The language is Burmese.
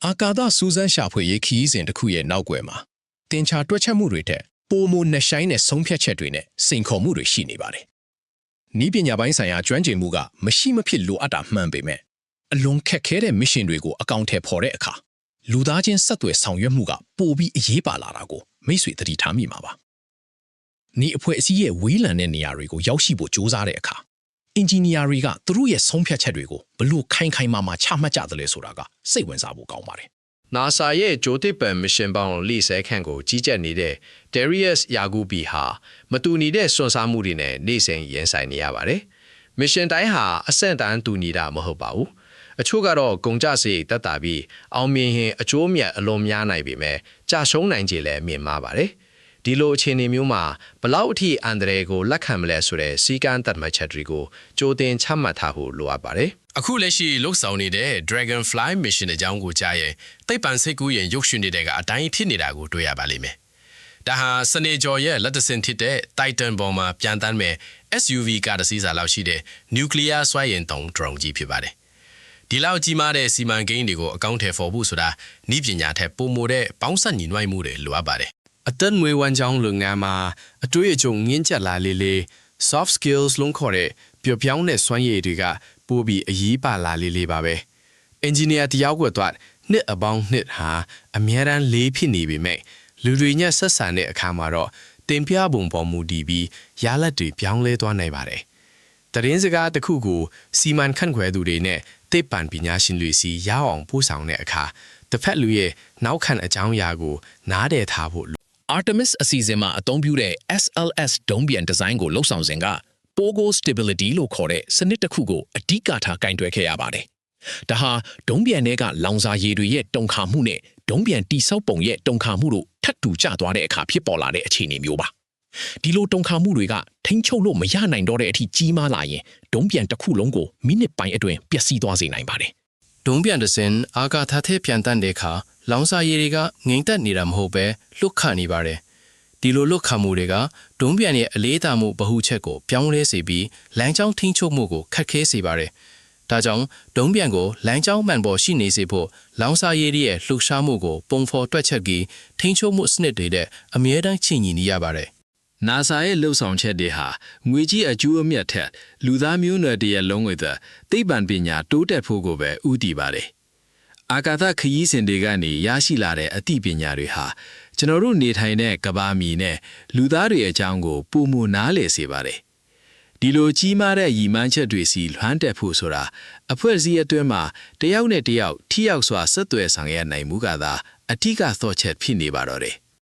အာကာသစူးစမ်းရှာဖွေရေးခီးစဉ်တစ်ခုရဲ့နောက်ွယ်မှာတင်ချာတွက်ချက်မှုတွေတဲ့ပိုမိုနှဆိုင်တဲ့ဆုံးဖြတ်ချက်တွေနဲ့စိန်ခေါ်မှုတွေရှိနေပါတယ်။ဤပညာပိုင်းဆိုင်ရာကျွမ်းကျင်မှုကမရှိမဖြစ်လိုအပ်တာမှန်ပေမဲ့အလွန်ခက်ခဲတဲ့မစ်ရှင်တွေကိုအကောင့်ထဲပေါ်တဲ့အခါလူသားချင်းဆက်သွယ်ဆောင်ရွက်မှုကပိုပြီးအရေးပါလာတာကိုမိတ်ဆွေသတိထားမိမှာပါ။ဤအဖွဲ့အစည်းရဲ့ဝေးလံတဲ့နေရာတွေကိုရောက်ရှိဖို့ကြိုးစားတဲ့အခါအင်ဂျင်နီယာတွေကသူတို့ရဲ့ဆုံးဖြတ်ချက်တွေကိုဘလို့ခိုင်ခိုင်မာမာချမှတ်ကြတယ်လဲဆိုတာကစိတ်ဝင်စားဖို့ကောင်းပါတယ်။ NASA ရဲ့ဂျိုတစ်ပန်မစ်ရှင်ပေါင်း40ခန့်ကိုကြီးကြပ်နေတဲ့ Darius Yagubi ဟာမတူညီတဲ့စွမ်းစားမှုတွေနဲ့နေ့စဉ်ရင်ဆိုင်နေရပါတယ်။မစ်ရှင်တိုင်းဟာအဆင့်တန်းတူညီတာမဟုတ်ပါဘူး။အချို့ကတော့ကုန်ကျစရိတ်တက်တာပြီးအောင်မြင်ရင်အကျိုးမြတ်အလွန်များနိုင်ပေမဲ့ကြာရှုံးနိုင်ခြေလည်းမြင့်မားပါတယ်။ဒီလိုအခြေအနေမျိုးမှာဘလောက်အထိအန်ဒရဲကိုလက်ခံမလဲဆိုတဲ့စီကံတတ်မှတ်ချက်တွေကိုကြိုတင်ချမှတ်ထားဖို့လိုအပ်ပါတယ်။အခုလက်ရှိလှုပ်ဆောင်နေတဲ့ Dragonfly Mission အကြောင်းကိုကြားရင်သိပ္ပံစိတ်ကူးရင်ရုပ်ရှင်တွေကအတိုင်းဖြစ်နေတာကိုတွေ့ရပါလိမ့်မယ်။ဒါဟာစနေကျော်ရဲ့လက်တဆင်ဖြစ်တဲ့ Titan ပေါ်မှာပြန်တန်းမဲ့ SUV ကားတစ်စီးစာလောက်ရှိတဲ့ Nuclear စွမ်းအင်သုံး drone ကြီးဖြစ်ပါတယ်။ဒီလောက်ကြီးမားတဲ့စီမံကိန်းတွေကိုအကောင့်ထဲပေါ်ဖို့ဆိုတာနည်းပညာထက်ပိုမိုတဲ့ပေါင်းစပ်ညီညွတ်မှုတွေလိုအပ်ပါတယ်အသက်မွေးဝမ်းကြောင်းလုပ်ငန်းမှာအတွေ့အကြုံငင်းချက်လာလေလေ soft skills လုံးခေါ်တဲ့ပျော်ပြောင်းတဲ့စွမ်းရည်တွေကပိုပြီးအရေးပါလာလေလေပါပဲ engineer တယောက်ကတော့နှစ်အပေါင်းနှစ်ဟာအများရန်လေးဖြစ်နေပေမဲ့လူတွေညဆက်ဆံတဲ့အခါမှာတော့တင်ပြပုံပေါ်မူတည်ပြီးရလဒ်တွေပြောင်းလဲသွားနိုင်ပါတယ်တရင်စကားတစ်ခုကိုစီမံခန့်ခွဲသူတွေနဲ့သိပ္ပံပညာရှင်တွေစီရအောင်ပို့ဆောင်တဲ့အခါတစ်ဖက်လူရဲ့နောက်ခံအကြောင်းအရာကိုနားတယ်ထားဖို့Artemis အစီအစဉ်မှာအသုံးပြုတဲ့ SLS ဒုံးပျံဒီဇိုင်းကိုလှုပ်ဆောင်စဉ်က Pogo Stability လို့ခေါ်တဲ့စနစ်တစ်ခုကိုအဓိကထားကင်တွယ်ခဲ့ရပါတယ်။ဒါဟာဒုံးပျံတွေကလောင်စာရည်တွေရဲ့တုန်ခါမှုနဲ့ဒုံးပျံတိဆောက်ပုံရဲ့တုန်ခါမှုတို့ထပ်တူကျသွားတဲ့အခါဖြစ်ပေါ်လာတဲ့အခြေအနေမျိုးပါ။ဒီလိုတုန်ခါမှုတွေကထိန်းချုပ်လို့မရနိုင်တော့တဲ့အထိကြီးမားလာရင်ဒုံးပျံတစ်ခုလုံးကိုမိနစ်ပိုင်းအတွင်းပျက်စီးသွားစေနိုင်ပါတယ်။ဒုံးပျံတစ်စင်းအာကာသထဲပြန်တန်းတဲ့အခါလောင်စာရည်တွေကငိမ့်သက်နေတာမဟုတ်ပဲလွတ်ခတ်နေပါတယ်။ဒီလိုလွတ်ခတ်မှုတွေကဒုံးပျံရဲ့အလေးသာမှုဗဟုချက်ကိုပြောင်းလဲစေပြီးလမ်းကြောင်းထိန်းချုပ်မှုကိုခက်ခဲစေပါတယ်။ဒါကြောင့်ဒုံးပျံကိုလမ်းကြောင်းမှန်ပေါ်ရှိနေစေဖို့လောင်စာရည်ရဲ့လှုပ်ရှားမှုကိုပုံဖော်တွက်ချက်ပြီးထိန်းချုပ်မှုစနစ်တွေတဲ့အမြဲတမ်းချင့်ညီနေရပါတယ်။ NASA ရဲ့လှုပ်ဆောင်ချက်တွေဟာငွေကြီးအကျိုးအမြတ်ထက်လူသားမျိုးနွယ်တရဲ့လုံးဝတဲ့သိပ္ပံပညာတိုးတက်ဖို့ကိုပဲဦးတည်ပါတယ်။အာကာသခရီးစဉ်တွေကနေရရှိလာတဲ့အသိပညာတွေဟာကျွန်တော်တို့နေထိုင်တဲ့ကမ္ဘာမြေနဲ့လူသားတွေအကြောင်းကိုပုံမနားလည်စေပါတယ်။ဒီလိုကြီးမားတဲ့ရည်မှန်းချက်တွေစီလွှမ်းတက်ဖို့ဆိုတာအဖွဲ့အစည်းအတွင်းမှာတယောက်နဲ့တယောက်ထိရောက်စွာဆက်သွယ်ဆောင်ရွက်နိုင်မှုကသာအထူးသောချက်ဖြစ်နေပါတော့တယ်။